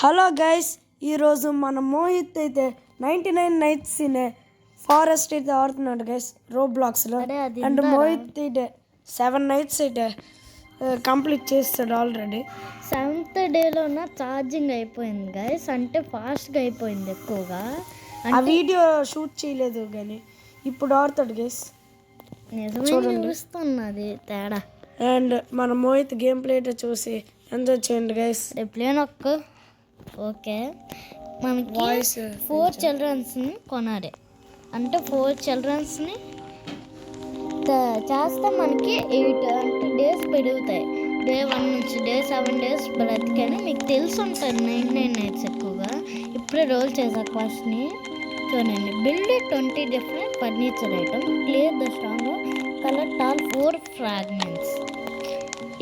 Hello guys, ఈరోజు మన మోహిత్ అయితే 99 నైట్స్ ఇన్ ఫారెస్ట్ అయితే ఆడుతున్నాడు గైస్ రోబ్లాక్స్లో. అండ్ మోహిత్ అయితే 7 నైట్స్ అయితే కంప్లీట్ చేస్తాడు ఆల్రెడీ. 7th డేలోన ఛార్జింగ్ అయిపోయింది గైస్, అంటే ఫాస్ట్గా అయిపోయింది ఎక్కువగా. ఆ వీడియో షూట్ చేయలేదు కానీ ఇప్పుడు ఆడుతాడు గైస్. చూస్తున్నది తేడా. అండ్ మన మోహిత్ గేమ్ ప్లే అయితే చూసి ఎంజాయ్ చేయండి గైస్. రిప్లే నొక్కు. ఓకే, మనకి 4 చిల్డ్రన్స్ని కొనాలి. అంటే 4 చిల్డ్రన్స్ని చేస్తే మనకి 8 అంటే డేస్ పెరుగుతాయి. డే 1 నుంచి డే 7 డేస్ బ్రతికని మీకు తెలిసి ఉంటుంది. 99 నైట్స్ ఎక్కువగా ఇప్పుడే రోల్ చేశాక ఫస్ట్ని చూడండి. Build 20 different furniture item, clear the strong, collect all 4 fragments.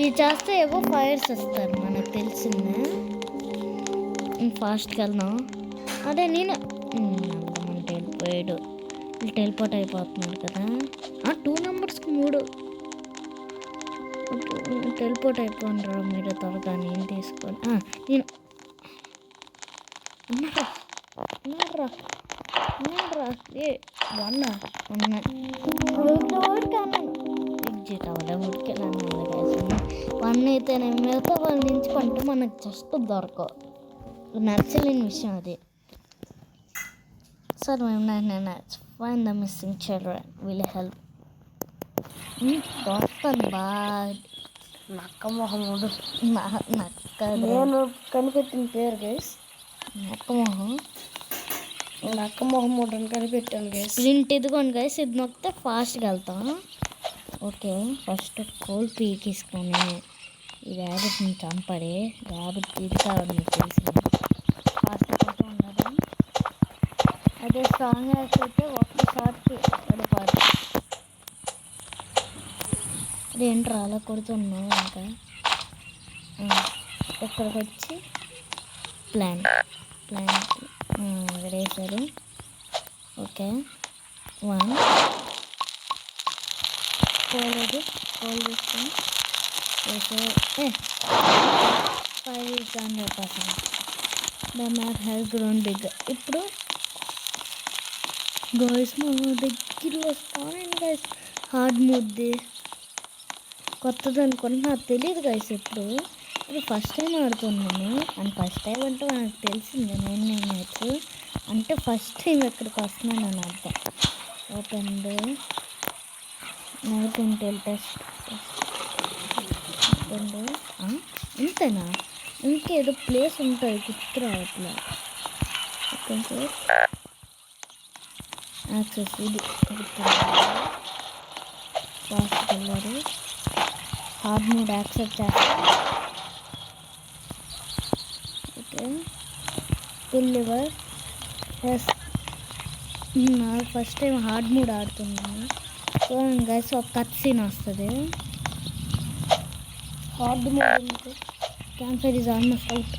ఇవి చేస్తే ఏవో ఫైర్స్ ఇస్తారు మనకు తెలిసిందే. ఫాస్ట్కి వెళ్దాం. అదే నేను వెళ్ళిపోయాడు, టెలిపోర్ట్ అయిపోతున్నాడు కదా. 2 నెంబర్స్కి 3 టెలిపోర్ట్ అయిపోయినరా మీరు త్వరగా. నేను తీసుకొని నేను ఎగ్జిట్ అవ్వలే. ఉడికెళ్ళాను 1 అయితే నేను మిగతా వాళ్ళ నుంచి పంట మనకు జస్ట్ దొరకవు. నచ్చలేని విషయం అది. సార్ మేము fine the missing children will help. దొరుకుతుంది బాగా. నక్క మొహముడు నక్క నేను కనిపెట్టిన పేరు గైస్. నక్క మొహముడు అని కనిపెట్టాను గైస్. ప్రింట్ ఇదిగోండి గైస్, ఇది నొక్కితే ఫాస్ట్గా వెళ్తాం. ఓకే, ఫస్ట్ కోల్ పీకిసుకొని ఈ ర్యాబిట్ని చంపడి. ర్యాబిట్ ఇది కావాలి మీకు తెలిసింది. ఫాస్ట్గా ఉండడం. అదే స్ట్రాంగ్ అయితే ఒక్కసారికి పడిపోదు. అదేంట్రా అలా కొడుతున్నావు. ఇంకా ఇక్కడికి వచ్చి ప్లాంట్ వేసారు. ఓకే, 1 కోల్ తీసుకొని వేసే 500%. The map has grown big. ఇప్పుడు గైస్ మన దగ్గర వస్తానండి గైస్. హార్డ్ ముద్ది కొత్తది అనుకోండి, నాకు తెలియదు గైస్. ఇప్పుడు ఇది ఫస్ట్ టైం ఆడుతున్నాను. అండ్ ఫస్ట్ టైం అంటే నాకు తెలిసింది 99 నైట్స్ అంటే ఫస్ట్ టైం ఎక్కడికి వస్తున్నాను అని అర్థం. ఓపెన్ నైట్ ఇంటెల్ టెస్ట్ ఇంతేనా? ఇంకేదో ప్లేస్ ఉంటుంది గుర్తు రావట్లే. యాక్సెస్ ఇది fast colour hard mode accept చేస్తా. ఓకే, డెలివర్ ఎస్. నాకు ఫస్ట్ టైం హార్డ్ మోడ్ ఆడుతున్నాను. సో గైస్ ఒక కట్ సీన్ వస్తుంది. Hard mode cancer is almost out.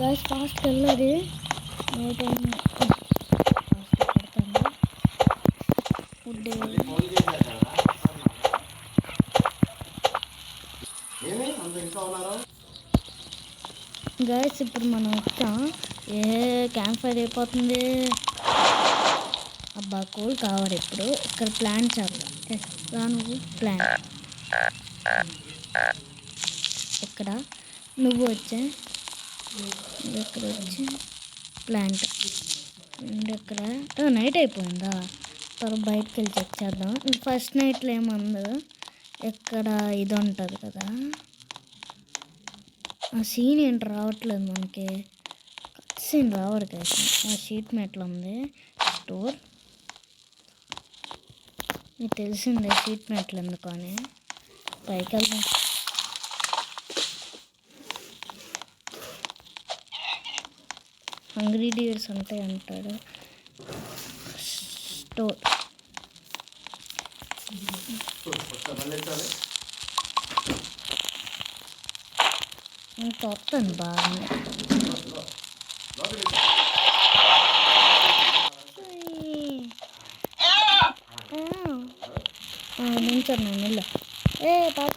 Guys fast వెళ్ళదు. నైట్ ఫాస్ట్ పెడతాను. ఫుడ్ గైస్ ఇప్పుడు మనం వచ్చాం. క్యాంప్ ఫైర్ అయిపోతుంది. అబ్బా కోల్ కావాలి. ఇప్పుడు ఇక్కడ ప్లాంట్ చేద్దాం. నువ్వు ప్లాంట్ ఇక్కడ, నువ్వు వచ్చా ఇక్కడ వచ్చి ప్లాంట్. అండ్ ఇక్కడ నైట్ అయిపోయిందా? తర్వాత బయటకు వెళ్ళి చెక్ చేద్దాం. ఫస్ట్ నైట్లో ఏముందో ఇక్కడ ఇది ఉంటుంది కదా. ఆ సీన్ ఏంటి రావట్లేదు మనకి. సీన్ రావడు కదా. ఆ షీట్ మెట్లు ఉంది. స్టోర్ మీకు తెలిసిందే షీట్ మెట్లు ఎందుకు అని. పైకి వెళ్దాం. హంగ్రీ డియర్స్ ఉంటాయి అంటాడు. స్టోర్ తొత్తాను బాగా. నుంచారు నేను ఇల్లు. పాప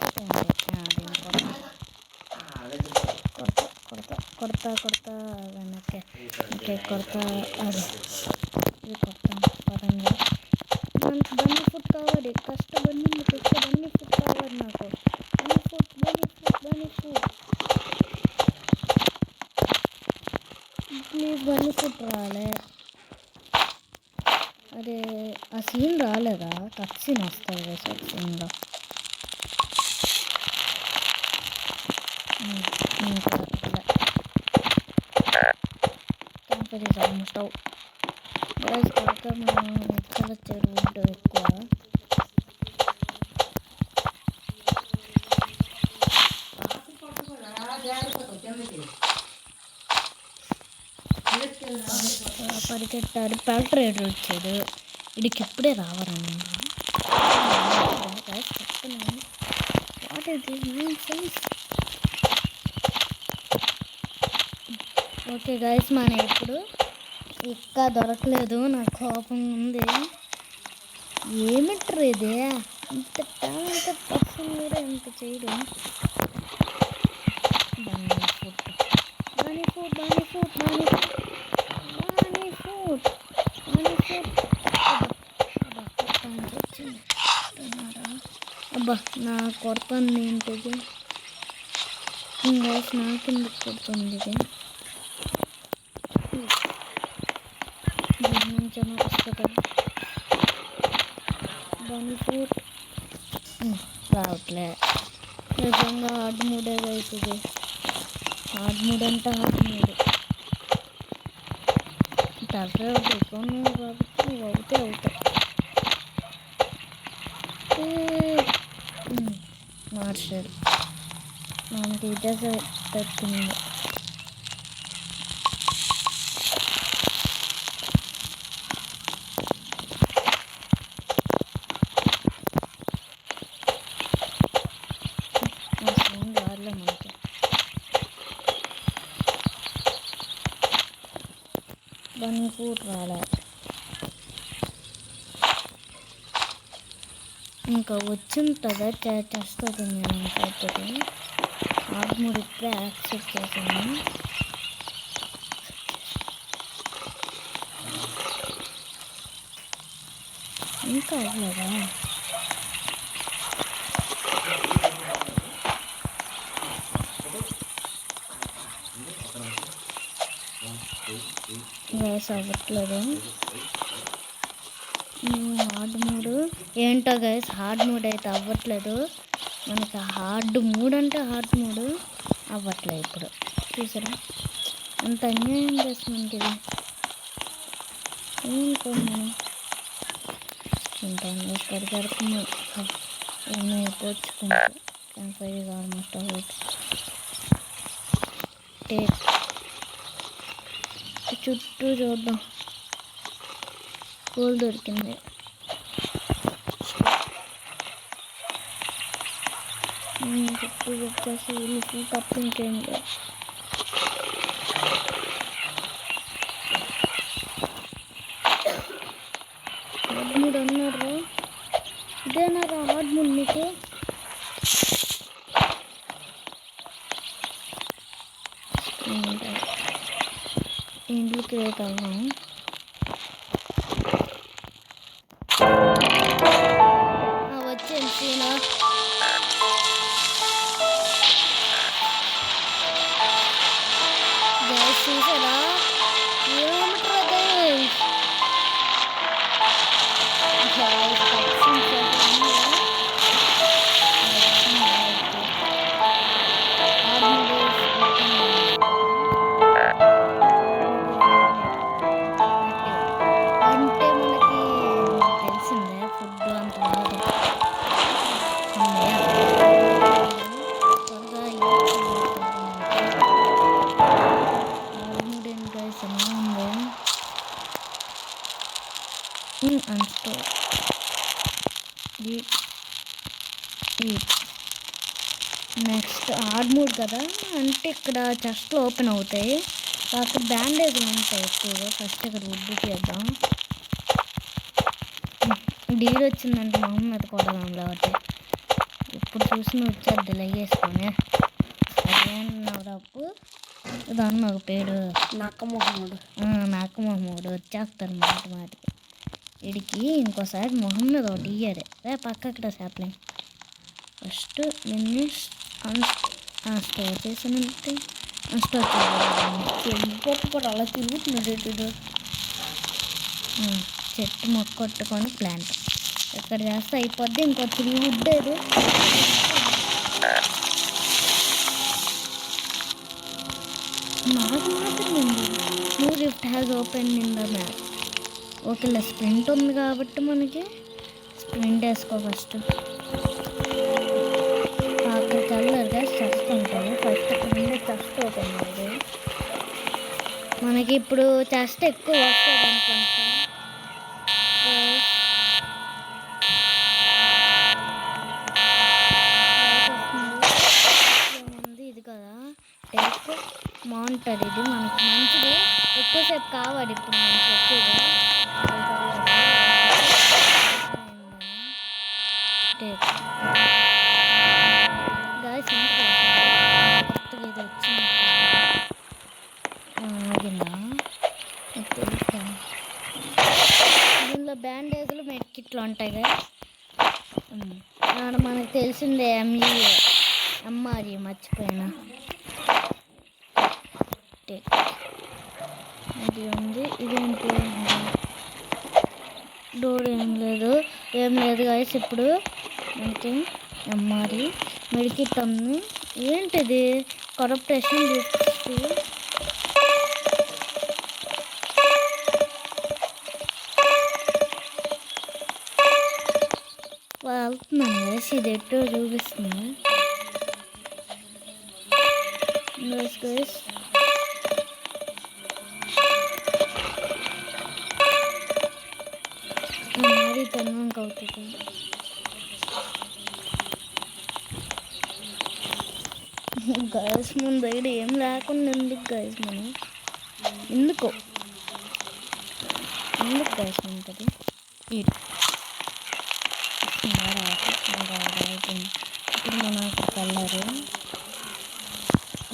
కొడతా ఓకే ఓకే కొడతా. అది ఇది కొడతాం పదంగా. మనకు బన్నీ ఫుడ్ కావాలి, కష్టపడి తెచ్చే బన్నీ ఫుడ్ కావాలి నాకు. Bunny food please Bunny food రాలే. అరే ఆ సీన్ రాలేదా? కట్ సీన్ వస్తుంది కదా సార్ సీన్లో. టెంపరీ స్టవ్ గ్యాస్ కొడక మనం ఎక్కడ వుడ్ ఎక్కువ. పరిగెట్టాడు ప్యాక్టర్ రైడర్ వచ్చాడు. వీడికి ఇప్పుడే రావాలండి. What is this mind sense? Okay guys మన ఇప్పుడు ఇంకా దొరకలేదు. నాకు కోపం ఉంది. ఏమిట్రా ఇది? ఇంత టాలెంటెడ్ పర్సన్ కూడా ఇంత చేయడం. అబ్బా నా కొడుతుంది ఏంటిది? గైస్ నాకెందుకు కొడుతుంది ఇది? రావట్లే. నిజంగా హార్డ్ మూడే అవుతుంది. హార్డ్ మూడ్ అంటే హార్డ్ మూడ్. టర్రే ఎక్కువ కాబట్టి నువ్వు అవుతాయి. మార్చాడు మనకి ఇదే పెట్టింది. బన్నీ ఫుడ్ రాలే. ఇంకా వచ్చింటుందా చేస్తుంది. నేను ఇంకొకటి ఆర్మూడ్ ఇప్పుడే యాక్సెప్ట్ చేశాను. ఇంకా అవ్వలేదా? గ్యాస్ అవ్వట్లేదు. హార్డ్ మూడ్ ఏంటో గైస్, హార్డ్ మూడ్ అయితే అవ్వట్లేదు. మనకి హార్డ్ మూడ్ అంటే హార్డ్ మూడ్ అవ్వట్లేదు. ఇప్పుడు చూసారా అంత అన్యాయం చేస్తున్నానికి ఇది. ఏంటన్నా తింటాను పరిగెడుతుంది. ఏమో పోర్చుకుంటా ఫ్రైగా ఆల్మోస్ట్ టేక్ చుట్టూ చూద్దాం. కోల్ దొరికింది. చుట్టూ వచ్చేసి ఇల్లు తప్ప ఇంకేం లేదు. హార్డ్ మూడ్ అన్నారు. ఇదేనారా హార్డ్ మూడ్ మీకు? ఇంట్లో క్రియేట్ అవ్వాము. వచ్చేది సీనా. గ్యాస్ చూసారా ఏమంటారు? అంటే మనకి తెలిసిందే ఫుడ్ అంత రాదు. నెక్స్ట్ హార్డ్ మూడ్ కదా అంటే ఇక్కడ చెస్ట్లు ఓపెన్ అవుతాయి. కాకపోతే బ్యాండేజ్లు ఉంటాయి ఎక్కువగా. ఫస్ట్ ఇక్కడ వుడ్ చేద్దాం. డీల్ వచ్చిందంటే మా అమ్మ మీద కొడదాం. లేకపోతే ఇప్పుడు చూసిన వచ్చేది లెగ్ వేసుకొని అదేమన్నా తప్పు. దాన్ని ఒక పేరు నక్కమొహముడు. నాకమోహముడు వచ్చేస్తాను మాటికి వీడికి ఇంకోసారి మొహం మీద ఒకటి ఇయ్యారే పక్కక్కడ సాప్లింగ్ ఫస్ట్ నిన్ను స్టోర్ చేసానంటే స్టోర్ ఇంకొకటి అలా తిరుగుతున్నాడు. చెట్టు మొక్క కొట్టుకొని ప్లాంట్ ఇక్కడ చేస్తే అయిపోద్ది. ఇంకో 3 వుడ్ ఏది నాకు మాత్రం ఉంది. New rift has open in the map. ఓకేలే స్ప్రింట్ ఉంది కాబట్టి మనకి స్ప్రింట్ వేసుకో ఫస్ట్. అక్కడికి వెళ్ళారుగా చెస్ట్ ఉంటుంది. ఫస్ట్ అక్కడ ఉండే చెస్ట్ ఓపెన్ అయ్యేది. మనకి ఇప్పుడు చెస్ట్ ఎక్కువ వస్తుంది అనుకుంటా. ఏముంది ఇది కదా టేక్ మానిటర్. ఇది మనకి మంచిది, ఎక్కువసేపు కావాలి ఇప్పుడు మనకి ఎక్కువగా. టేక్ గాయస్ కొత్తగా ఇది వచ్చింది ఆగిందా తెలుసా. దీనిలో బ్యాండేజ్లు మెడ్కిట్లు ఉంటాయి కదా. మనకు తెలిసిందే ఎంఆర్ఈ మర్చిపోయినా. ఇది ఉంది. ఇదేంటి డోర్ ఏం లేదు గాయస్. ఇప్పుడు మనకి ఎంఆర్ఈ మెడికిట్ ఉంది. ఏంటిది కరప్టేషన్ వెళ్తున్నాను గైస్. ఇది ఎట్టో చూపిస్తుంది గైస్. మరీ తిన్నాక అవుతుంది. గైస్ మన దగ్గర ఏం లేకుండా ఎందుకు గైస్ మనం ఎందుకు గైస్ ఉంటుంది. ఇప్పుడు మన కలరు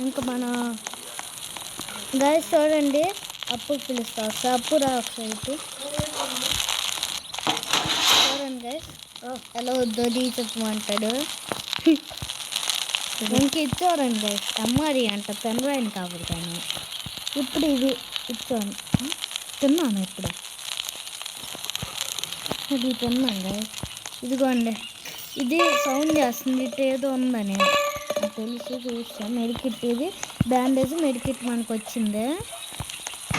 ఇంకా మన గైస్ చూడండి. అప్పుడు పిలుస్తా ఒకసారి. అప్పుడు ఒకసారి చూడండి గైస్ ఎలా వద్దో చెప్పమంటాడు. ఇంక ఇచ్చారండి గైస్. ఎంఆర్ఈ అంట పెన్రైన్ కాబట్టి కానీ ఇప్పుడు ఇది ఇచ్చాను. తిన్నాను ఇప్పుడు ఇది తిన్నాను గైస్. ఇదిగోండి ఇది సౌండ్ చేస్తుంది. ఇటు ఏదో ఉందని నాకు తెలిసి చూస్తాం. మెడికిట్ ఇది బ్యాండేజ్ మెడికిట్ మనకు వచ్చింది.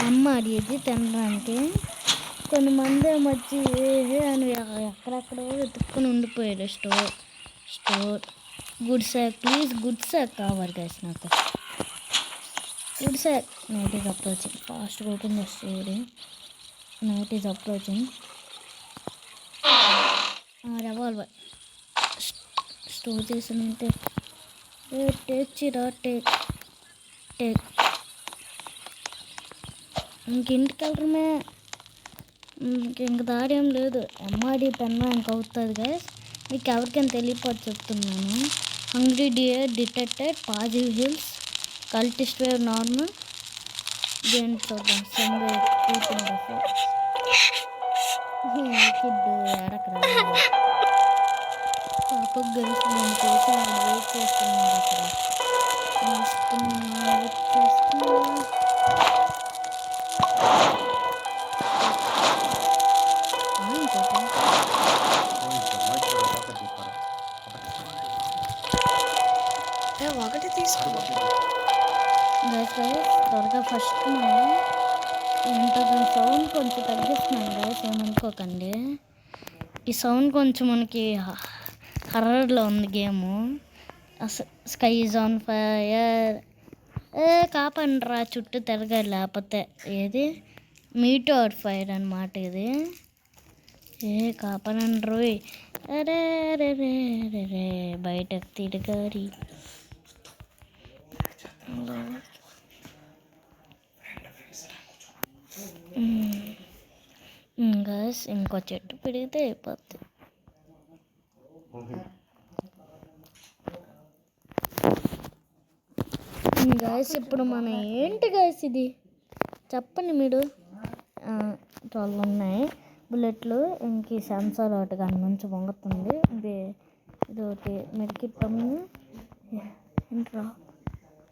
ఎంఆర్ఈ ఇది తినడానికి. కొంతమంది వచ్చి అని ఎక్కడెక్కడో వెతుక్కొని ఉండిపోయారు. Store good sock please. Good sock కావాలి గైస్ నాకు. Good sock night is approaching. ఫాస్ట్గా ఓపెన్ చేసేది. Night is approaching. Revolver store చేసానంటే టేక్ ఇంకింటికి వెళ్ళడమే. ఇంక దారి ఏం లేదు. ఎంఆర్ఈ పెన్నా ఇంక అవుతుంది గైస్. మీకు ఎవరికైనా తెలియపోతే చెప్తున్నాను. Hungry deer detected positive hills cultist wave normal. దేని చూద్దాం. సండే కిడ్ ఎడకరా పాప గర్ల్స్ నేను చేసి వెయిట్ చేస్తున్నారు అక్కడ. ఒకటి తీసుకో గైస్ త్వరగా ఫస్ట్ మనం ఏంటో దాని సౌండ్ కొంచెం తగ్గిస్తున్నాను గైస్. ఏమనుకోకండి. ఈ సౌండ్ కొంచెం మనకి హర్రర్లో ఉంది game. Sky is on fire. కాపండ్రా చుట్టూ తిరగాలి లేకపోతే. ఏది మీటోర్ ఫైర్ అన్నమాట ఇది. కాపనండ్రు. అరే రే రే రే రే బయటకు తిరగాలి. గైస్ ఇంకో చెట్టు పెరిగితే అయిపోద్ది. గాయస్ ఇప్పుడు మన ఏంటి గాయస్ ఇది చెప్పండి మీరు 12 ఉన్నాయి బుల్లెట్లు ఇంక సెన్సార్ ఒకటి దాని నుంచి వంగుతుంది ఇది ఒకటి మెరికిట్టము ఏంట్రా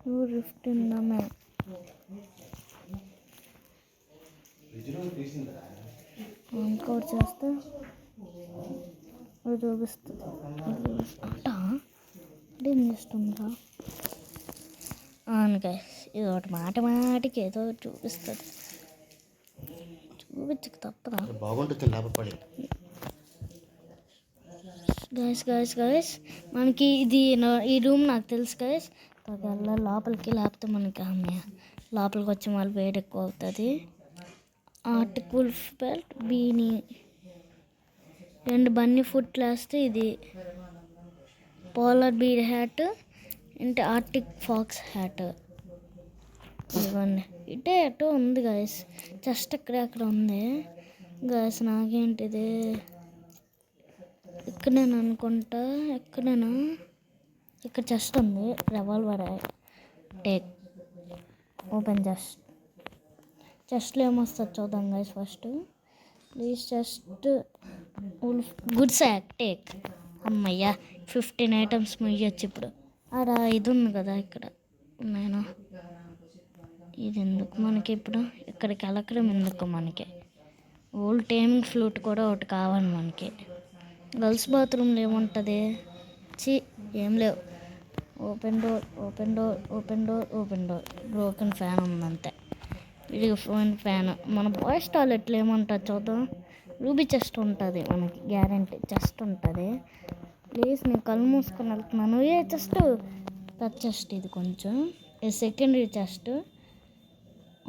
215 ఇంకోటి చేస్తే ఇది చూపిస్తుంది ఏం చేస్తుందా అవును గైస్ ఇది ఒకటి మాటికి ఏదో చూపిస్తుంది చూపించక తప్పదా బాగుంటుంది గైస్ మనకి ఇది ఈ రూమ్ నాకు తెలుసు గైస్ ఒకవేళ లోపలికి లేకపోతే మనకి లోపలికి వచ్చి మళ్ళీ వేడి ఎక్కువ అవుతుంది ఆర్టిక్ వుల్ఫ్ బెల్ట్ బీని 2 బన్నీ ఫుట్లు వేస్తే ఇది పోలార్ బీర్ హ్యాట్ అంటే ఆర్టిక్ ఫాక్స్ హ్యాట్ ఇవన్నీ ఇటే ఎటో ఉంది గాయస్ జస్ట్ అక్కడ ఉంది గాయస్ నాకేంటిది ఇక్కడేనా అనుకుంటా ఇక్కడ జస్ట్ ఉంది రివాల్వర్ టేక్ ఓపెన్ జస్ట్లో ఏమొస్తుంది చూద్దాం guys first please just good సాక్ టేక్ అమ్మయ్యా 15 ఐటమ్స్ ముయ్యొచ్చు ఇప్పుడు అలా ఇది ఉంది కదా ఇక్కడ నేను ఇది ఎందుకు మనకి ఇప్పుడు ఇక్కడికి వెళ్ళకడం ఎందుకు మనకి ఓల్డ్ టైమింగ్ ఫ్లూట్ కూడా ఒకటి కావాలి మనకి గర్ల్స్ బాత్రూమ్లో ఏముంటుంది ఏం లేవు ఓపెన్ డోర్ బ్రోకెన్ ఫ్యాన్ ఉందంతే విడిగిపోయిన ఫ్యాన్ మన బాయ్స్ టాయిలెట్లో ఏముంటుంది చూద్దాం రూబీ చెస్ట్ ఉంటుంది మనకి గ్యారంటీ చెస్ట్ ఉంటుంది ప్లీజ్ నేను కళ్ళు మూసుకొని వెళ్తున్నాను చెస్ట్ పెద్ద చెస్ట్ ఇది కొంచెం సెకండరీ చెస్ట్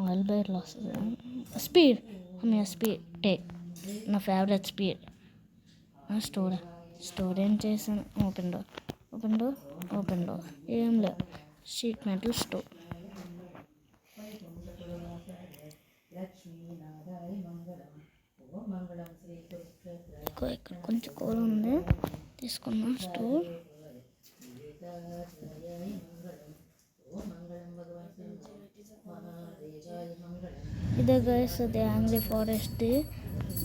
ఆయిల్ బైర్లో వస్తుంది స్పీడ్ టేక్ నా ఫేవరెట్ స్పీడ్ స్టోర్ ఏం చేశాను ఓపెన్ డోర్ ఏం లేవు షీట్ మెటల్ స్టోర్ ఇక్కడ కొంచెం కూర ఉంది తీసుకున్నాం స్టోర్ ఇదే గైస్ అది యాంగ్రీ ఫారెస్ట్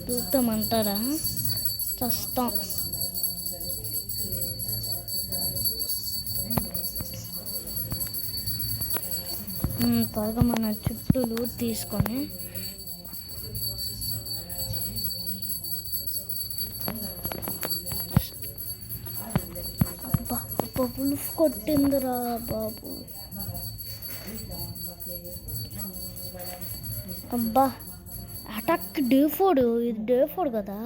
దూకుతామంటారా చస్తాం త్వరగా మన చుట్టూ లూట్ తీసుకొని పులుపు కొట్టిందిరా బాబు అబ్బా అటాక్ డే4 ఇది డే4 కదా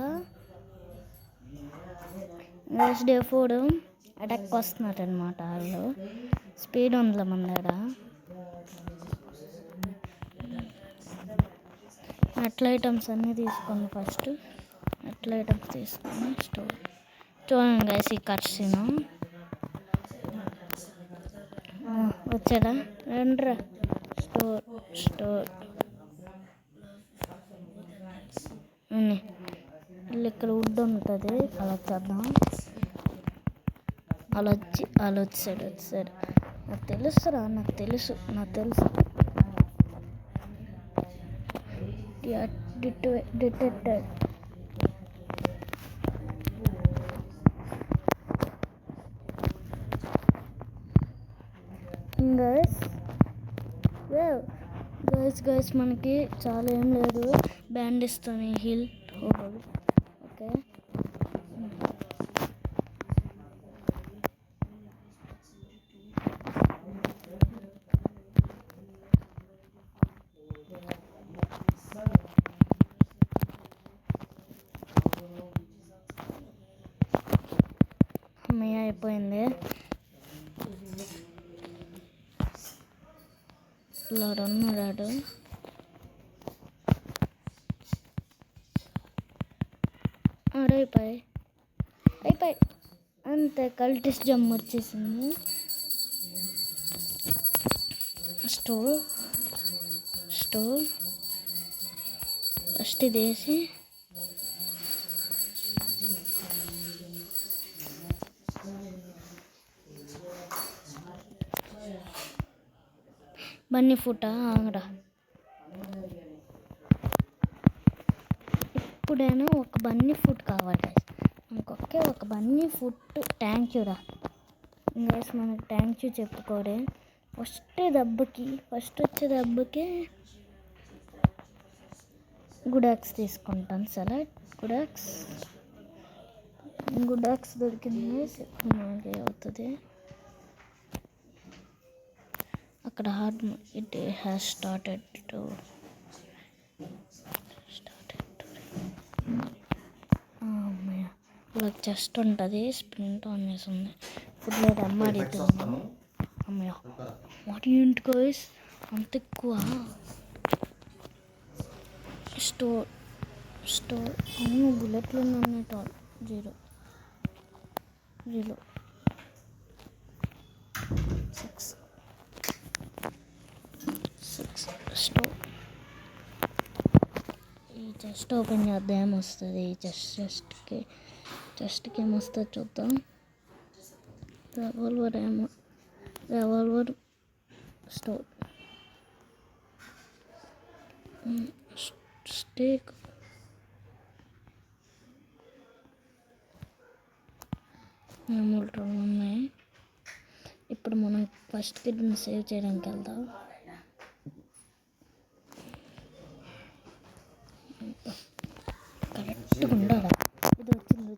డే4 అటాక్ వస్తున్నారు అనమాట వాళ్ళు స్పీడ్ ఉందిలే మన దగ్గర అట్ల ఐటమ్స్ అన్నీ తీసుకోండి ఫస్ట్ అట్ల ఐటమ్స్ తీసుకొని స్టోర్ చూడండి గైస్ ఈ కట్సీను వచ్చాడా రండ్రా స్టోర్ ఇక్కడ వుడ్ ఉంటుంది అలా చేద్దాం అలా వచ్చాడు నాకు తెలుసురా నాకు తెలుసు డిటెక్టెడ్ గైస్ మనకి చాలా ఏం లేదు బ్యాండేజ్తోని హిల్ ఓకే అమ్మయ్య అయిపోయింది ఇలా రన్నాడు అయిపోయి అంతే కల్టిస్ట్ జమ్ వచ్చేసింది స్టోర్ ఫస్ట్ ఇది వేసి బన్నీ ఫుటా ఆగరా. ఇప్పుడైనా ఒక బన్నీ ఫుడ్ కావాలి. ఇంకొకే ఒక బన్నీ ఫుడ్. థ్యాంక్ యూ రా గైస్. మనకి థ్యాంక్ యూ చెప్పుకోరే. ఫస్ట్ వచ్చే దెబ్బకి గుడాక్స్ తీసుకుంటాను. సలాడ్ గుడాక్స్ దొరికింది. మనకి అవుతుంది అక్కడ. Hard it has started to ఇలా చెస్ట్ ఉంటుంది. స్ప్రింట్ ఆన్ చేస్తుంది. ఫుడ్ లైట్ అమ్మ అడుగుతుంది. అమ్మయ్య వాట్ ఏంటి గైస్ అంత ఎక్కువ. స్టోర్ అవును బుల్లెట్లు ఉన్నాయి. 0 6 స్టోర్. ఈ చెస్ట్ ఓపెన్ చేద్దాం ఏమొస్తుంది. ఈ చెస్ట్కి ఏమొస్తుంది చూద్దాం. Revolver store stake. మూడు ఉన్నాయి. ఇప్పుడు మనం ఫస్ట్ కిడ్ని సేవ్ చేయడానికి వెళ్దాం. కరెక్ట్గా ఉండాలి. ఇది వచ్చింది.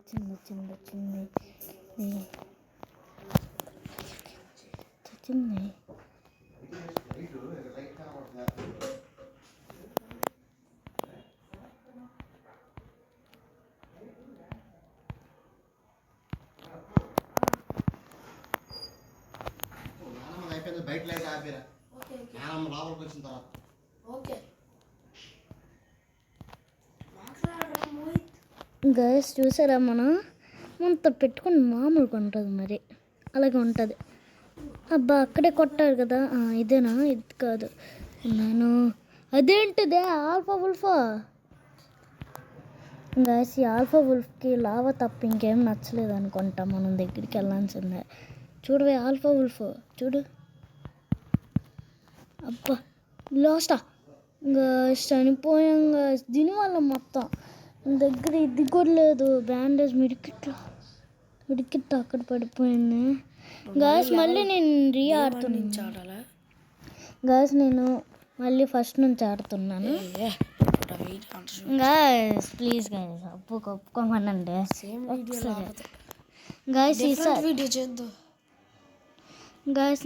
బయట లైట్ ఆపిరా. లోపలికి వచ్చిన తర్వాత గైస్ చూసారా మనతో పెట్టుకుని మామూలుగా ఉంటుంది. మరి అలాగే ఉంటుంది. అబ్బా అక్కడే కొట్టారు కదా. ఇదేనా? ఇది కాదు. అదేంటిదే ఆల్ఫా వుల్ఫా. గైస్ ఈ ఆల్ఫా వుల్ఫ్కి లావా తప్ప ఇంకేం నచ్చలేదు అనుకుంటా. మనం దగ్గరికి వెళ్ళాల్సిందే. చూడవే ఆల్ఫా వుల్ఫ్ చూడు. అబ్బా లాస్టా గైస్ చనిపోయాం గైస్. దీనివల్ల మొత్తం దగ్గర ఇది కూడా లేదు. బ్యాండేజ్ మిడికిట్ అక్కడ పడిపోయింది గాయస్. మళ్ళీ నేను ఆడుతున్నాను గాయస్. నేను మళ్ళీ ఫస్ట్ నుంచి ఆడుతున్నాను గాయస్. ప్లీజ్ గాయస్ ఒప్పుకోమనండి గాయస్. గాయస్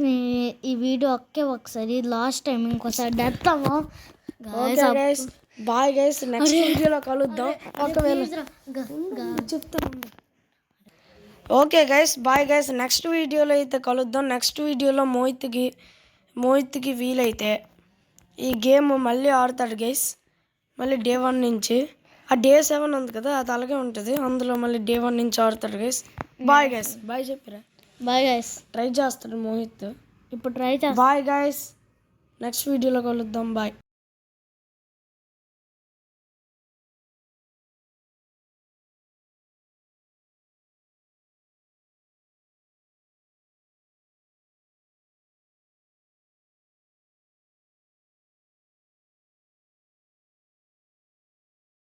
ఈ వీడియో ఒకసారి లాస్ట్ టైం ఇంకోసారి డెత్ అవ్వం గాయస్. Bye guys. నెక్స్ట్ వీడియోలో కలుద్దాం. ఒకవేళ చెప్తాను. Okay guys bye guys. Next వీడియోలో అయితే కలుద్దాం. నెక్స్ట్ వీడియోలో మోహిత్కి వీలైతే ఈ గేమ్ మళ్ళీ ఆడతాడు గైస్. మళ్ళీ డే 1 నుంచి. ఆ డే 7 ఉంది కదా అది అలాగే ఉంటుంది. అందులో మళ్ళీ డే 1 నుంచి ఆడతాడు గైస్. Bye guys. బాయ్ చెప్పిరా. Bye guys. ట్రై చేస్తాడు మోహిత్ ఇప్పుడు ట్రై చేస్తా. Bye guys. నెక్స్ట్ వీడియోలో కలుద్దాం. బాయ్.